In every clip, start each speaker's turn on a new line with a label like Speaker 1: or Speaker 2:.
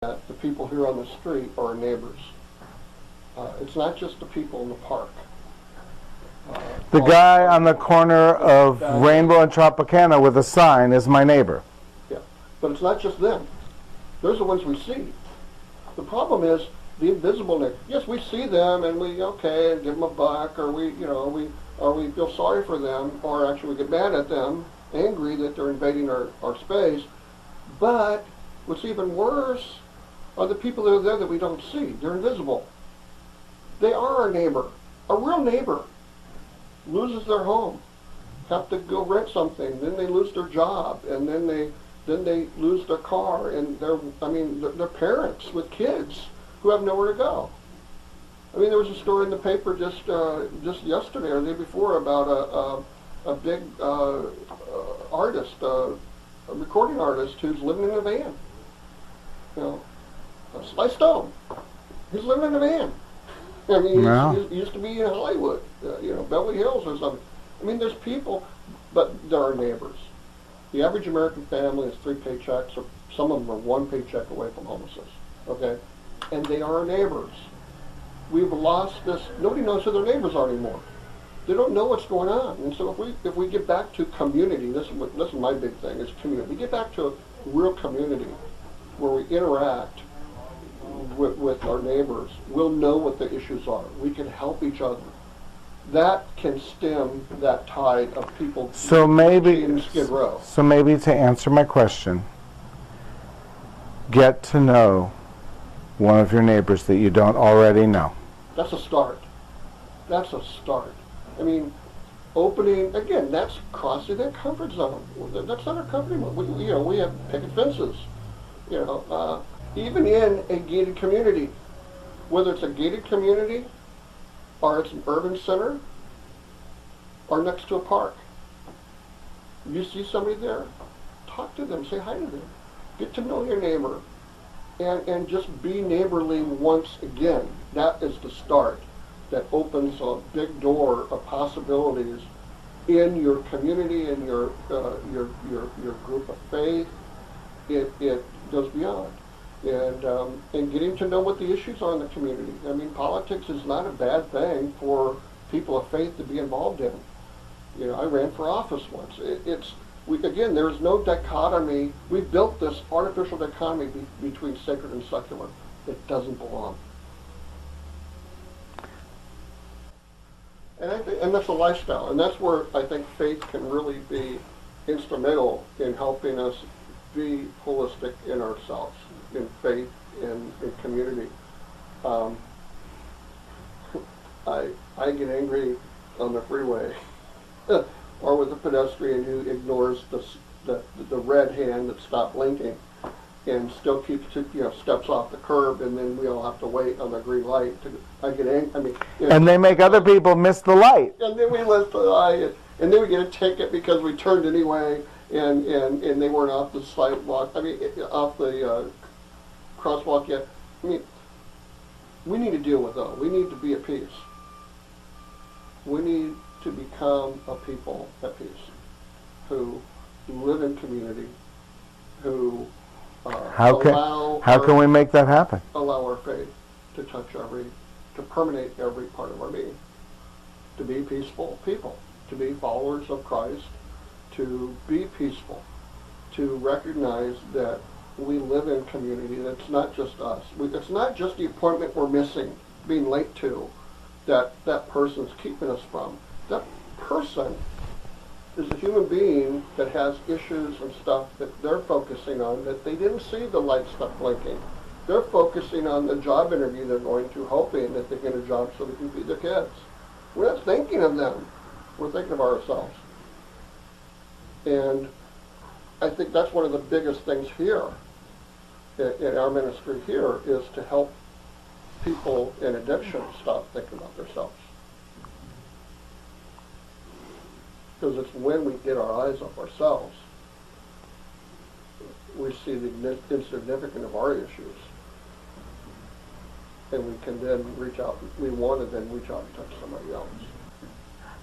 Speaker 1: that the people here on the street are our neighbors. It's not just the people in the park.
Speaker 2: The guy on the corner of Rainbow and Tropicana with a sign is my neighbor.
Speaker 1: Yeah, but it's not just them. Those are the ones we see. The problem is the invisible neighbor. Yes, we see them and we and give them a buck, or we feel sorry for them, or actually we get mad at them, angry that they're invading our space. But what's even worse are the people that are there that we don't see. They're invisible. They are our neighbor, a real neighbor. Loses their home, have to go rent something, then they lose their job, and then they lose their car, and they're parents with kids who have nowhere to go. I mean, there was a story in the paper just yesterday or the day before about a big artist, a recording artist who's living in a van. Sly Stone. He's living in a van. I mean, he used to be in Hollywood, Beverly Hills or something. I mean, there's people, but there are neighbors. The average American family is 3 paychecks, or some of them are 1 paycheck away from homelessness, okay? And they are our neighbors. We've lost this. Nobody knows who their neighbors are anymore. They don't know what's going on. And so if we get back to community, this is my big thing, is community. We get back to a real community where we interact with our neighbors, we'll know what the issues are. We can help each other. That can stem that tide of people in Skid Row.
Speaker 2: So maybe to answer my question, get to know one of your neighbors that you don't already know.
Speaker 1: That's a start. That's a start. I mean, opening, again, that's crossing their comfort zone. That's not our comfort zone. We have picket fences. Even in a gated community, whether it's a gated community or it's an urban center or next to a park, you see somebody there, talk to them, say hi to them, get to know your neighbor, and just be neighborly once again. That is the start. That opens a big door of possibilities in your community, in your group of faith. It goes beyond. And getting to know what the issues are in the community. I mean, politics is not a bad thing for people of faith to be involved in. I ran for office once. Again, there's no dichotomy. We built this artificial dichotomy between sacred and secular. It doesn't belong. And that's a lifestyle. And that's where I think faith can really be instrumental in helping us be holistic in ourselves, in faith, in community. I get angry on the freeway or with a pedestrian who ignores the red hand that stopped blinking and still keeps steps off the curb, and then we all have to wait on the green light. I get angry.
Speaker 2: And they make other people miss the light.
Speaker 1: And then we miss the light, and then we get a ticket because we turned anyway, and they weren't off the sidewalk. Off the crosswalk yet. We need to deal with those. We need to be at peace. We need to become a people at peace who live in community, who
Speaker 2: how can we make that happen?
Speaker 1: Allow our faith to touch to permeate every part of our being, to be peaceful people, to be followers of Christ, to be peaceful, to recognize that we live in community. That's not just us. It's not just the appointment we're missing, being late to, that person's keeping us from. That person is a human being that has issues and stuff that they're focusing on, that they didn't see the light stuff blinking. They're focusing on the job interview they're going to, hoping that they get a job so they can feed their kids. We're not thinking of them. We're thinking of ourselves. And I think that's one of the biggest things here in our ministry here, is to help people in addiction stop thinking about themselves. Because it's when we get our eyes off ourselves, we see the insignificance of our issues. And we can then reach out, we want to then reach out and touch somebody else.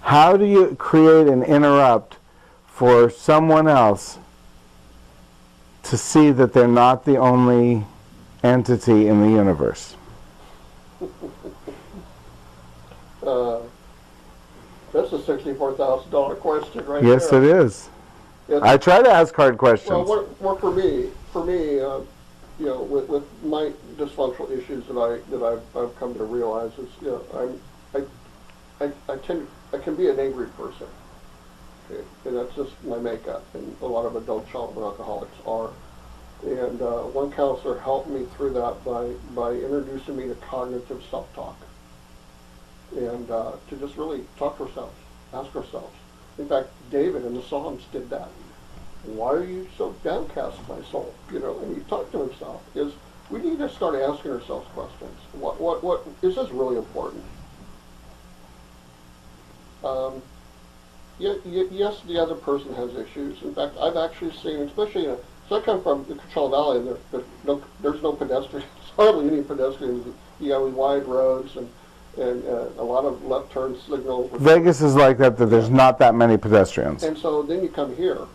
Speaker 2: How do you create an interrupt for someone else to see that they're not the only entity in the universe?
Speaker 1: That's a $64,000 question right
Speaker 2: Yes,
Speaker 1: there.
Speaker 2: it is. I try to ask hard questions.
Speaker 1: Well, for me, you know, with my dysfunctional issues that I've come to realize is, you know, I can be an angry person, okay? And that's just my makeup, and a lot of adult childhood alcoholics are. And one counselor helped me through that by introducing me to cognitive self-talk, and to just really talk to ourselves, ask ourselves. In fact, David in the Psalms did that. Why are you so downcast, my soul? You know, and he talked to himself. We need to start asking ourselves questions. What is this really important? Yes, the other person has issues. In fact, I've actually seen, especially so I come from the Coachella Valley, and there's no pedestrians, hardly any pedestrians. You got wide roads and a lot of left turn signals.
Speaker 2: Vegas is like that there's not that many pedestrians.
Speaker 1: And so then you come here,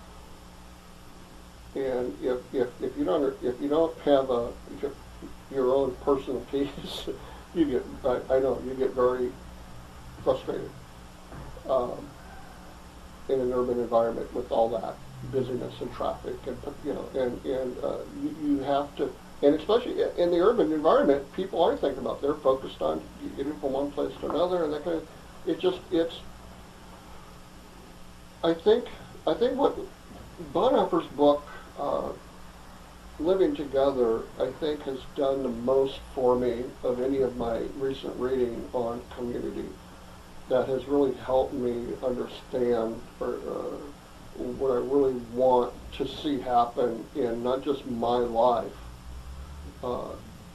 Speaker 1: and if you don't have your own personal peace, you get I know you get very frustrated in an urban environment with all that busyness and traffic, and you know, and you have to, and especially in the urban environment, people are thinking about, they're focused on getting from one place to another, and that kind of, it's. I think what Bonhoeffer's book, Living Together, I think has done the most for me of any of my recent reading on community. That has really helped me understand what I really want to see happen in not just my life,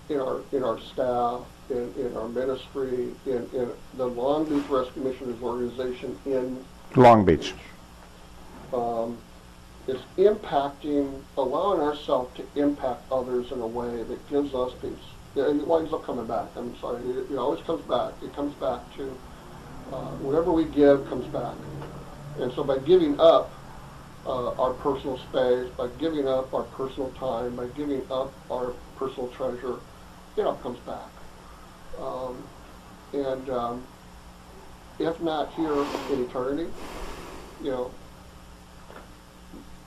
Speaker 1: in our staff, in our ministry, in the Long Beach Rescue Missioners organization in
Speaker 2: Long Beach.
Speaker 1: It's impacting, allowing ourselves to impact others in a way that gives us peace. And it winds up coming back. I'm sorry, it always comes back. It comes back to whatever we give comes back. And so by giving up our personal space, by giving up our personal time, by giving up our personal treasure, it all comes back. If not here in eternity, you know,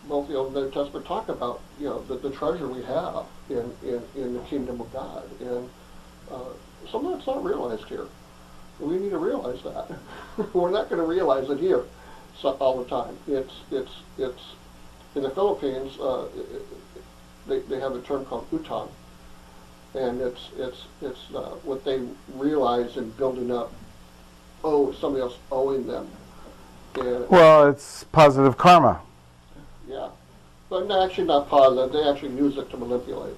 Speaker 1: both the Old and New Testament talk about, you know, the treasure we have in the kingdom of God, and some of it's not realized here. We need to realize that. We're not going to realize it here all the time. It's in the Philippines. They have a term called utang, and it's what they realize in building up. Somebody else owing them. And,
Speaker 2: well, it's positive karma.
Speaker 1: yeah, but actually not positive. They actually use it to manipulate.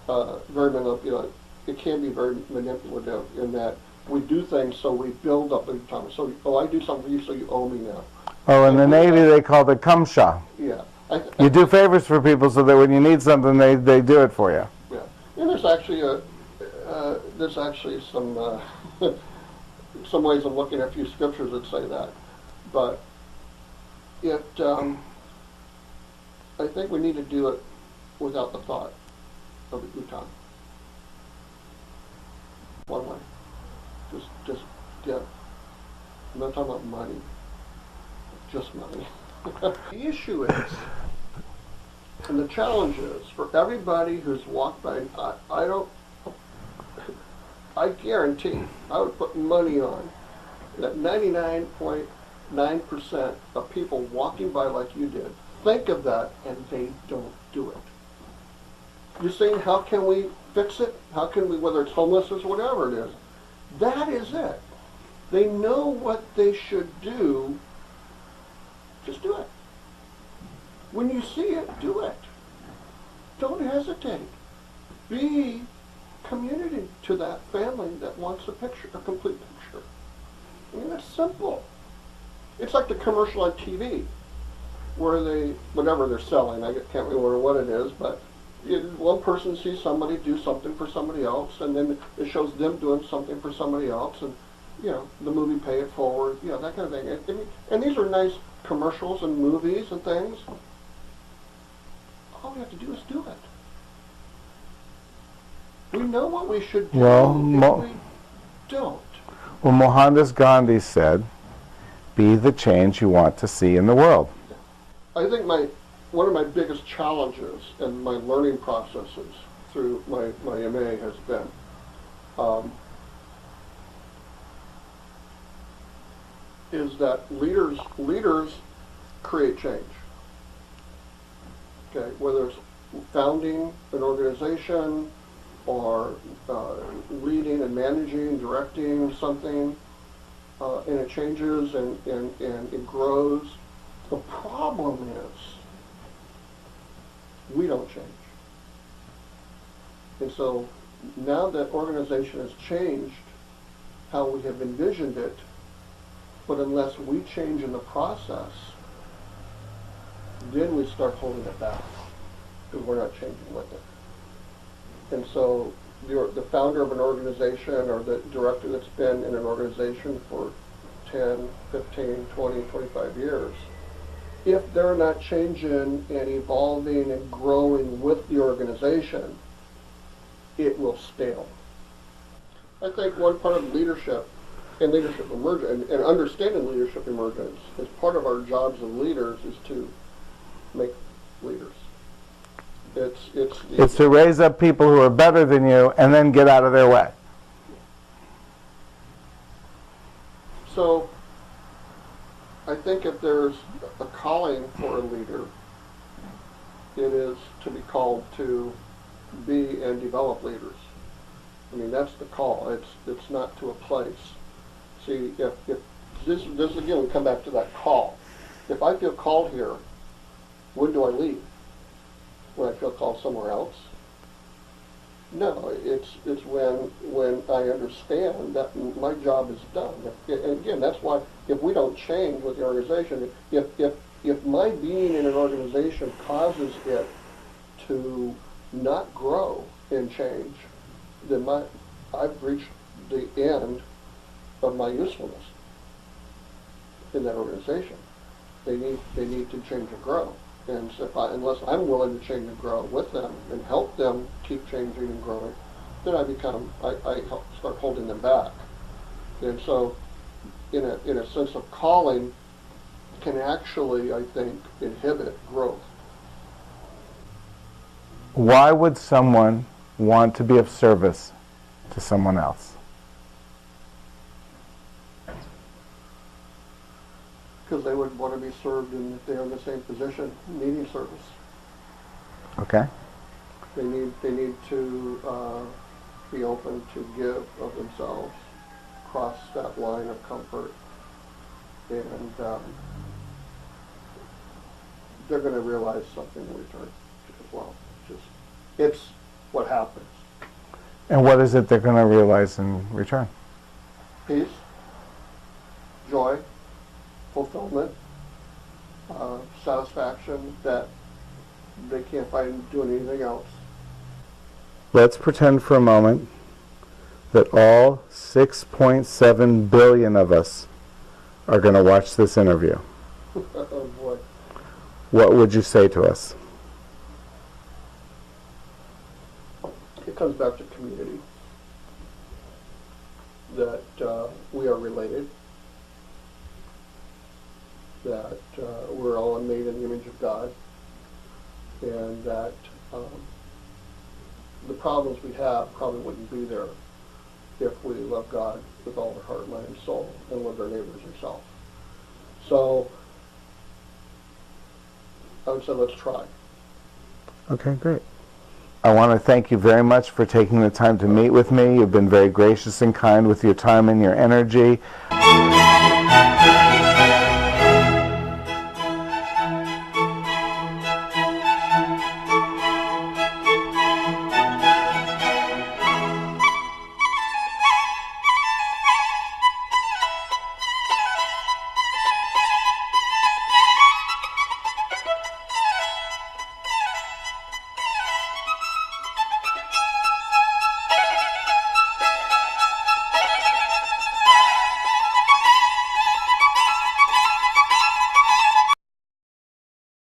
Speaker 1: Very manipulative. It can be very manipulative in that we do things so we build up in time. So, I do something for you, so you owe me now.
Speaker 2: Oh, in the Navy they call it kamsha.
Speaker 1: Yeah.
Speaker 2: You do favors for people so that when you need something, they do it for you.
Speaker 1: Yeah. And there's actually some some ways of looking at a few scriptures that say that, but I think we need to do it without the thought of the utang. One way. Just get. I'm not talking about money. Just money. The issue is, and the challenge is, for everybody who's walked by, I guarantee, I would put money on that 99.9% of people walking by like you did think of that and they don't do it. You're saying, how can we fix it? How can we, whether it's homelessness or whatever it is, that is it. They know what they should do. Just do it. When you see it, do it. Don't hesitate. Be community to that family that wants a complete picture. I mean, that's simple. It's like the commercial on TV where whatever they're selling, I can't remember what it is, but one person sees somebody do something for somebody else, and then it shows them doing something for somebody else, and, you know, the movie Pay It Forward, you know, that kind of thing. And these are nice commercials and movies and things. All we have to do is do it. We know what we should do,
Speaker 2: Well,
Speaker 1: and we don't.
Speaker 2: Well, Mohandas Gandhi said, be the change you want to see in the world.
Speaker 1: I think one of my biggest challenges in my learning processes through my MA has been is that leaders create change. Okay, whether it's founding an organization or leading and managing, directing something, and it changes and it grows. The problem is we don't change. And so now that organization has changed how we have envisioned it, but unless we change in the process, then we start holding it back because we're not changing with it. And so the founder of an organization or the director that's been in an organization for 10, 15, 20, 25 years, if they're not changing and evolving and growing with the organization, it will stale. I think one part of leadership and leadership emergence and understanding leadership emergence is part of our jobs as leaders is to make leaders.
Speaker 2: It's to raise up people who are better than you and then get out of their way.
Speaker 1: So I think if there's a calling for a leader, it is to be called to be and develop leaders. I mean, that's the call. It's not to a place. See, if this again, we come back to that call. If I feel called here, when do I leave? When I feel called somewhere else? No, it's when I understand that my job is done. And again, that's why if we don't change with the organization, if my being in an organization causes it to not grow and change, then I've reached the end of my usefulness in that organization. They need to change and grow. And so unless I'm willing to change and grow with them and help them keep changing and growing, then I help start holding them back. And so, in a sense of calling, can actually, I think, inhibit growth.
Speaker 2: Why would someone want to be of service to someone else?
Speaker 1: Because they would want to be served and if they're in the same position, needing service.
Speaker 2: Okay.
Speaker 1: They need to be open to give of themselves, cross that line of comfort, and they're going to realize something in return as well. It's what happens.
Speaker 2: And what is it they're going to realize in return?
Speaker 1: Peace, joy, fulfillment, satisfaction that they can't find doing anything else.
Speaker 2: Let's pretend for a moment that all 6.7 billion of us are going to watch this interview.
Speaker 1: Oh boy.
Speaker 2: What would you say to us?
Speaker 1: It comes back to community. That we are related. That we're all made in the image of God. And that the problems we have probably wouldn't be there if we love God with all our heart, mind, and soul, and love our neighbors and self. So I would say let's try.
Speaker 2: Okay, great. I want to thank you very much for taking the time to meet with me. You've been very gracious and kind with your time and your energy.